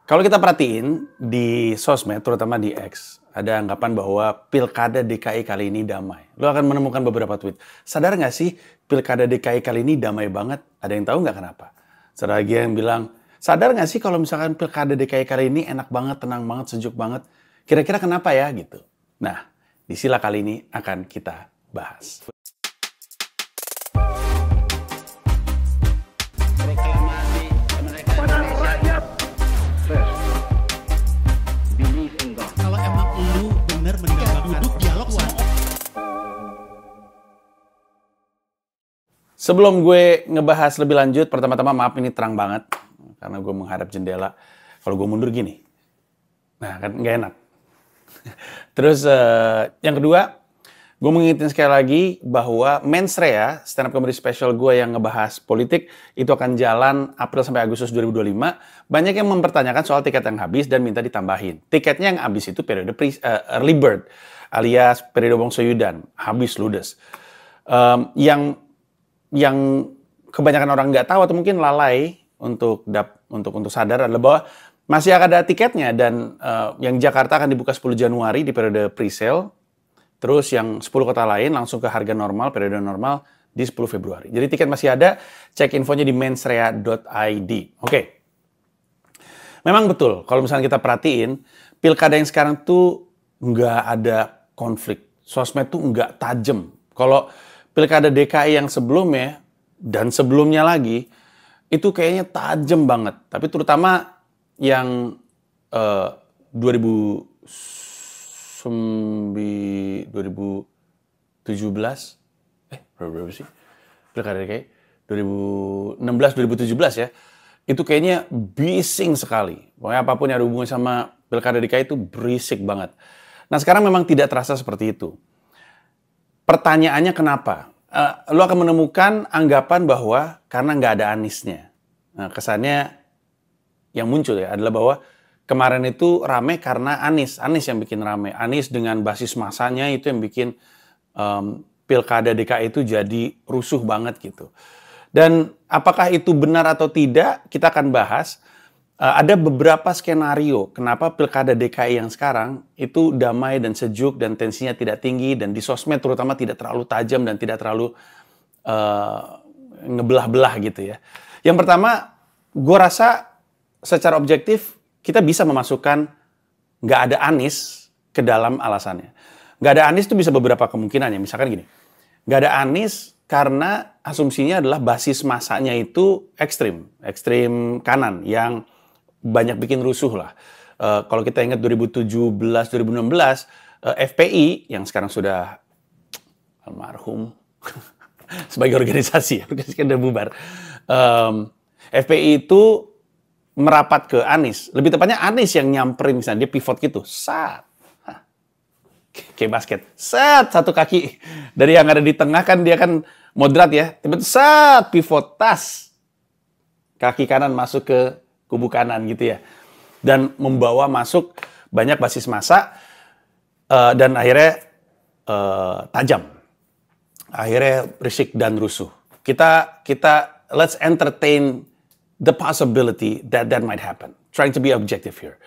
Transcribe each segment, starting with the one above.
Kalau kita perhatiin di sosmed, terutama di X, ada anggapan bahwa Pilkada DKI kali ini damai. Lo akan menemukan beberapa tweet. Sadar nggak sih, Pilkada DKI kali ini damai banget? Ada yang tahu nggak kenapa? Ada lagi yang bilang, sadar nggak sih kalau misalkan Pilkada DKI kali ini enak banget, tenang banget, sejuk banget? Kira-kira kenapa ya gitu? Nah, di Sila kali ini akan kita bahas. Sebelum gue ngebahas lebih lanjut, pertama-tama maaf ini terang banget. Karena gue menghadap jendela. Kalau gue mundur gini. Nah, kan nggak enak. Terus yang kedua, gue mengingatkan sekali lagi bahwa Mensrea, stand up comedy special gue yang ngebahas politik, itu akan jalan April sampai Agustus 2025. Banyak yang mempertanyakan soal tiket yang habis dan minta ditambahin. Tiketnya yang habis itu periode early bird, alias periode Bongso Yudan. Habis ludes. Yang kebanyakan orang nggak tahu atau mungkin lalai untuk sadar adalah bahwa masih akan ada tiketnya dan yang Jakarta akan dibuka 10 Januari di periode pre-sale. Terus yang 10 kota lain langsung ke harga normal, periode normal di 10 Februari. Jadi tiket masih ada, cek infonya di mensrea.id. Oke. Memang betul, kalau misalnya kita perhatiin, pilkada yang sekarang tuh nggak ada konflik. Sosmed tuh nggak tajam. Kalau Pilkada DKI yang sebelumnya dan sebelumnya lagi itu kayaknya tajam banget. Tapi terutama yang 2017 berapa sih? Pilkada DKI 2016 2017 ya. Itu kayaknya bising sekali. Pokoknya apapun yang ada hubungan sama Pilkada DKI itu berisik banget. Nah, sekarang memang tidak terasa seperti itu. Pertanyaannya kenapa? Lo akan menemukan anggapan bahwa karena nggak ada Aniesnya. Nah, kesannya yang muncul ya adalah bahwa kemarin itu rame karena Anies yang bikin rame. Anies dengan basis masanya itu yang bikin Pilkada DKI itu jadi rusuh banget gitu. Dan apakah itu benar atau tidak, kita akan bahas. Ada beberapa skenario kenapa Pilkada DKI yang sekarang itu damai dan sejuk dan tensinya tidak tinggi dan di sosmed terutama tidak terlalu tajam dan tidak terlalu ngebelah-belah gitu ya. Yang pertama, gue rasa secara objektif kita bisa memasukkan nggak ada Anies ke dalam alasannya. Nggak ada Anies itu bisa beberapa kemungkinan ya. Misalkan gini, nggak ada Anies karena asumsinya adalah basis masanya itu ekstrim kanan yang banyak bikin rusuh lah. Kalau kita ingat 2017-2016, FPI yang sekarang sudah almarhum sebagai organisasi udah bubar. FPI itu merapat ke Anies. Lebih tepatnya Anies yang nyamperin misalnya dia pivot gitu. Kayak basket. Satu kaki dari yang ada di tengah kan dia kan moderat ya. Tiba-tiba pivot tas. Kaki kanan masuk ke kubu kanan gitu ya. Dan membawa masuk banyak basis massa dan akhirnya tajam. Akhirnya berisik dan rusuh. Kita let's entertain the possibility that might happen. Trying to be objective here.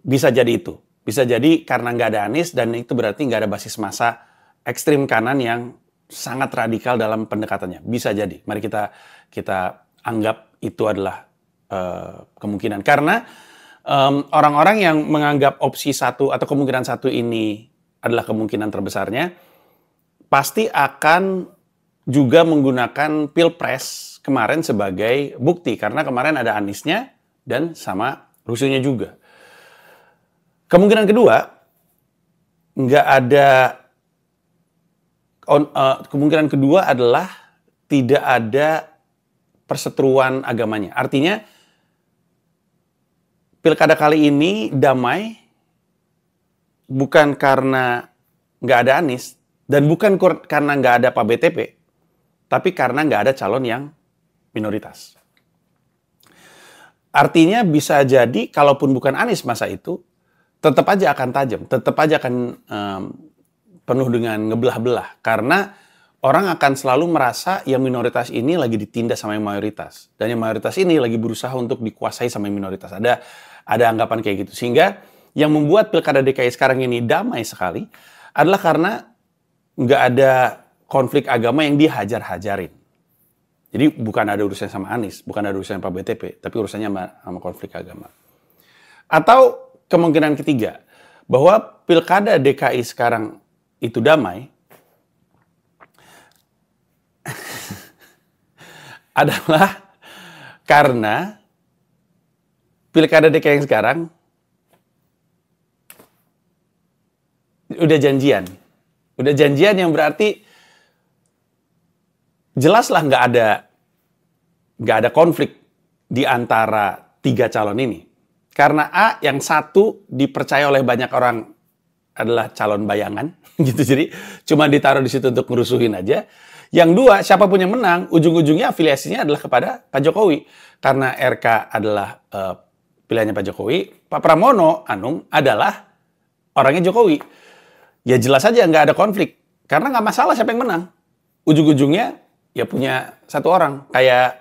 Bisa jadi itu. Bisa jadi karena nggak ada Anies dan itu berarti nggak ada basis massa ekstrim kanan yang sangat radikal dalam pendekatannya. Bisa jadi. Mari kita anggap itu adalah kemungkinan. Karena orang-orang yang menganggap opsi satu atau kemungkinan satu ini adalah kemungkinan terbesarnya, pasti akan juga menggunakan Pilpres kemarin sebagai bukti. Karena kemarin ada Aniesnya dan sama rusuhnya juga. Kemungkinan kedua, nggak ada. Kemungkinan kedua adalah tidak ada perseteruan agamanya. Artinya, Pilkada kali ini damai bukan karena nggak ada Anies dan bukan karena nggak ada Pak BTP, tapi karena nggak ada calon yang minoritas. Artinya bisa jadi kalaupun bukan Anies masa itu, tetap aja akan tajam, tetap aja akan penuh dengan ngebelah-belah. Karena orang akan selalu merasa yang minoritas ini lagi ditindas sama yang mayoritas. Dan yang mayoritas ini lagi berusaha untuk dikuasai sama yang minoritas. Ada anggapan kayak gitu. Sehingga yang membuat Pilkada DKI sekarang ini damai sekali adalah karena nggak ada konflik agama yang dihajar-hajarin. Jadi bukan ada urusannya sama Anies, bukan ada urusannya Pak BTP, tapi urusannya sama konflik agama. Atau kemungkinan ketiga, bahwa Pilkada DKI sekarang itu damai, adalah karena Pilkada DKI yang sekarang udah janjian. Udah janjian yang berarti jelaslah nggak ada konflik di antara 3 calon ini. Karena A yang satu dipercaya oleh banyak orang adalah calon bayangan, gitu. Jadi cuma ditaruh di situ untuk ngerusuhin aja. Yang 2, siapapun yang menang, ujung-ujungnya afiliasinya adalah kepada Pak Jokowi. Karena RK adalah pilihannya Pak Jokowi, Pak Pramono Anung adalah orangnya Jokowi. Ya jelas aja nggak ada konflik. Karena nggak masalah siapa yang menang. Ujung-ujungnya ya punya satu orang. Kayak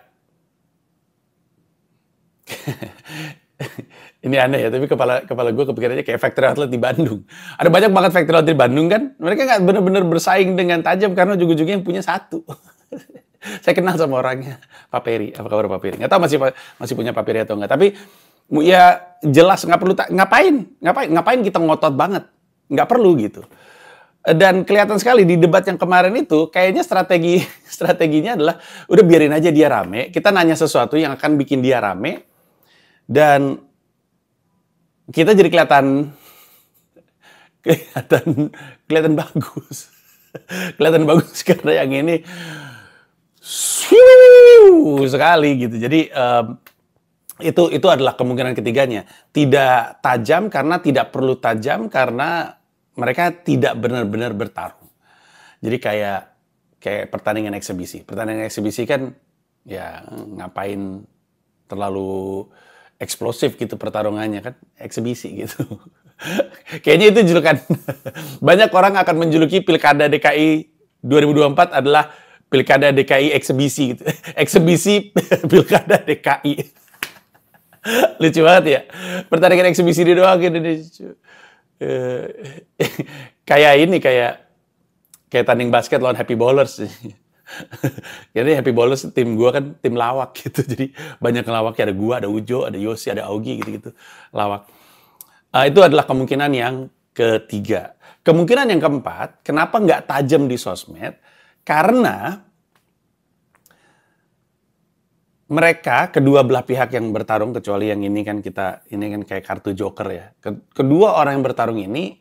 ini aneh ya, tapi kepala gue kepikirannya kayak factory outlet di Bandung. Ada banyak banget factory outlet di Bandung kan. Mereka nggak benar-benar bersaing dengan tajam karena ujung-ujungnya yang punya satu. Saya kenal sama orangnya, Pak Peri. Apa kabar Pak Peri? Nggak tahu masih punya Pak Peri atau enggak. Tapi ya jelas nggak perlu ngapain kita ngotot banget. Nggak perlu gitu. Dan kelihatan sekali di debat yang kemarin itu, kayaknya strateginya adalah udah biarin aja dia rame. Kita nanya sesuatu yang akan bikin dia rame. Dan kita jadi kelihatan bagus. Kelihatan bagus karena yang ini sekali gitu. Jadi itu adalah kemungkinan ketiganya. Tidak tajam karena tidak perlu tajam karena mereka tidak benar-benar bertarung. Jadi kayak pertandingan eksibisi. Pertandingan eksibisi kan ya ngapain terlalu eksplosif gitu pertarungannya kan, eksibisi gitu. Kayaknya itu julukan. Banyak orang akan menjuluki Pilkada DKI 2024 adalah Pilkada DKI eksibisi gitu. Eksibisi Pilkada DKI. Lucu banget ya. Pertandingan eksibisi di doang gitu. Kayak tanding basket lawan Happy Ballers. Jadi Happy Ballers tim gue kan tim lawak gitu. Jadi banyak ngelawaknya, ada gue, ada Ujo, ada Yosi, ada Augie gitu-gitu. Lawak. Itu adalah kemungkinan yang ketiga. Kemungkinan yang keempat, kenapa nggak tajam di sosmed? Karena mereka, kedua belah pihak yang bertarung, kecuali yang ini kan kayak kartu joker ya. Kedua orang yang bertarung ini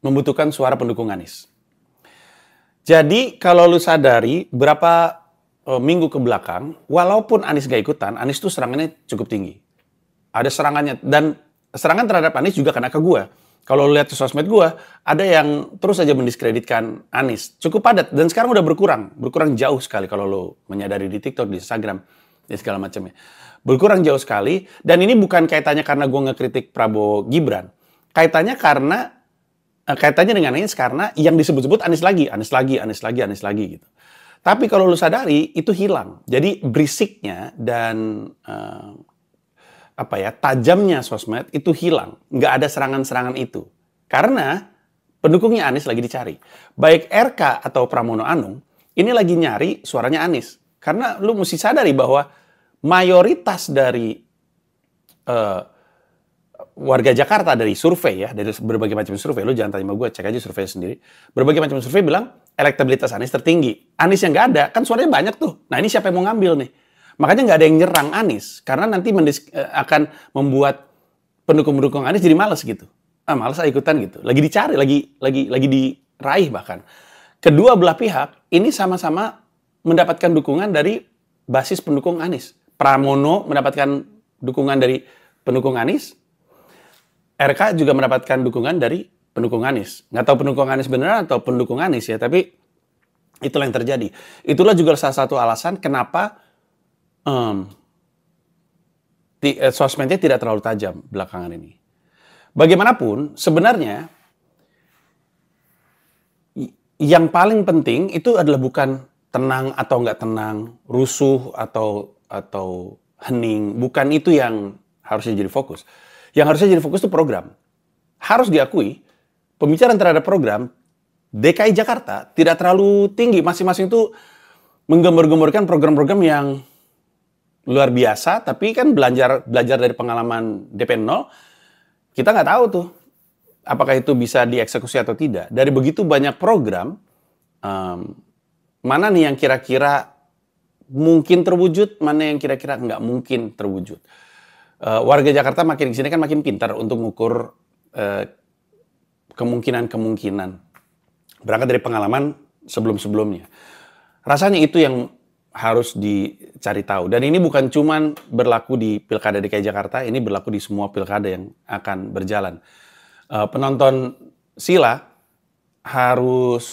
membutuhkan suara pendukung Anies. Jadi kalau lu sadari berapa minggu ke belakang, walaupun Anies gak ikutan, Anies tuh serangannya cukup tinggi. Ada serangannya, dan serangan terhadap Anies juga kena ke gue. Kalau lu lihat di sosmed gue, ada yang terus aja mendiskreditkan Anies. Cukup padat, dan sekarang udah berkurang jauh sekali kalau lu menyadari di TikTok, di Instagram, dan segala macamnya. Berkurang jauh sekali, dan ini bukan kaitannya karena gue ngekritik Prabowo Gibran. Kaitannya dengan Anies karena yang disebut-sebut Anies lagi gitu. Tapi kalau lu sadari itu hilang. Jadi berisiknya dan tajamnya sosmed itu hilang. Nggak ada serangan-serangan itu. Karena pendukungnya Anies lagi dicari. Baik RK atau Pramono Anung ini lagi nyari suaranya Anies. Karena lu mesti sadari bahwa mayoritas dari warga Jakarta dari survei ya, dari berbagai macam survei, lu jangan tanya sama gue, cek aja survei sendiri. Berbagai macam survei bilang elektabilitas Anies tertinggi. Anies yang nggak ada, kan suaranya banyak tuh. Nah ini siapa yang mau ngambil nih? Makanya nggak ada yang nyerang Anies, karena nanti akan membuat pendukung-pendukung Anies jadi malas gitu. Malas ikutan gitu. Lagi dicari, lagi diraih bahkan. Kedua belah pihak ini sama-sama mendapatkan dukungan dari basis pendukung Anies. Pramono mendapatkan dukungan dari pendukung Anies. RK juga mendapatkan dukungan dari pendukung Anies. Nggak tahu pendukung Anies beneran atau pendukung Anies ya, tapi itulah yang terjadi. Itulah juga salah satu alasan kenapa sosmednya tidak terlalu tajam belakangan ini. Bagaimanapun, sebenarnya yang paling penting itu adalah bukan tenang atau nggak tenang, rusuh atau hening. Bukan itu yang harusnya jadi fokus. Yang harusnya jadi fokus itu program. Harus diakui, pembicaraan terhadap program DKI Jakarta tidak terlalu tinggi. Masing-masing itu menggembar-gemborkan program-program yang luar biasa, tapi kan belajar dari pengalaman DP 0, kita nggak tahu tuh apakah itu bisa dieksekusi atau tidak. Dari begitu banyak program, mana nih yang kira-kira mungkin terwujud, mana yang kira-kira nggak mungkin terwujud. Warga Jakarta makin kesini kan makin pintar untuk mengukur kemungkinan-kemungkinan. Berangkat dari pengalaman sebelum-sebelumnya. Rasanya itu yang harus dicari tahu. Dan ini bukan cuma berlaku di Pilkada DKI Jakarta, ini berlaku di semua pilkada yang akan berjalan. Penonton sila harus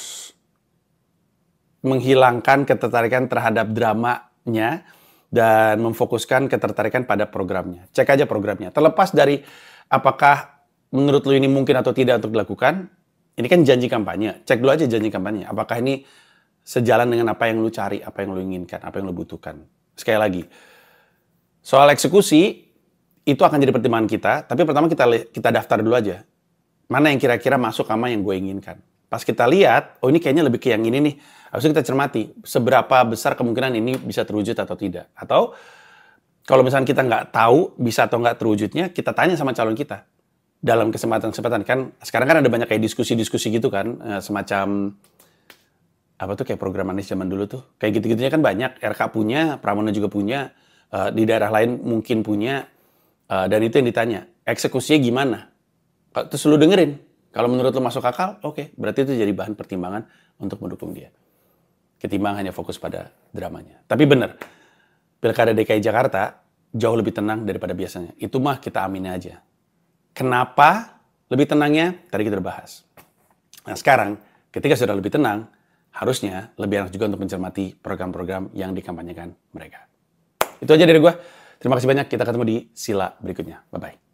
menghilangkan ketertarikan terhadap dramanya dan memfokuskan ketertarikan pada programnya. Cek aja programnya. Terlepas dari apakah menurut lu ini mungkin atau tidak untuk dilakukan, ini kan janji kampanye. Cek dulu aja janji kampanye. Apakah ini sejalan dengan apa yang lu cari, apa yang lu inginkan, apa yang lu butuhkan. Sekali lagi, soal eksekusi, itu akan jadi pertimbangan kita, tapi pertama kita daftar dulu aja. Mana yang kira-kira masuk sama yang gue inginkan. Pas kita lihat, oh ini kayaknya lebih ke yang ini nih, harusnya kita cermati, seberapa besar kemungkinan ini bisa terwujud atau tidak. Atau, kalau misalnya kita nggak tahu bisa atau nggak terwujudnya, kita tanya sama calon kita. Dalam kesempatan-kesempatan, kan sekarang kan ada banyak kayak diskusi-diskusi gitu kan, semacam apa tuh kayak program Anies zaman dulu tuh. Kayak gitu-gitunya kan banyak. RK punya, Pramono juga punya, di daerah lain mungkin punya, dan itu yang ditanya. Eksekusinya gimana? Terus lu dengerin. Kalau menurut lu masuk akal, oke. Berarti itu jadi bahan pertimbangan untuk mendukung dia. Ketimbang hanya fokus pada dramanya. Tapi benar, Pilkada DKI Jakarta jauh lebih tenang daripada biasanya. Itu mah kita amini aja. Kenapa lebih tenangnya? Tadi kita udah bahas. Nah sekarang, ketika sudah lebih tenang, harusnya lebih enak juga untuk mencermati program-program yang dikampanyekan mereka. Itu aja dari gue. Terima kasih banyak. Kita ketemu di sila berikutnya. Bye-bye.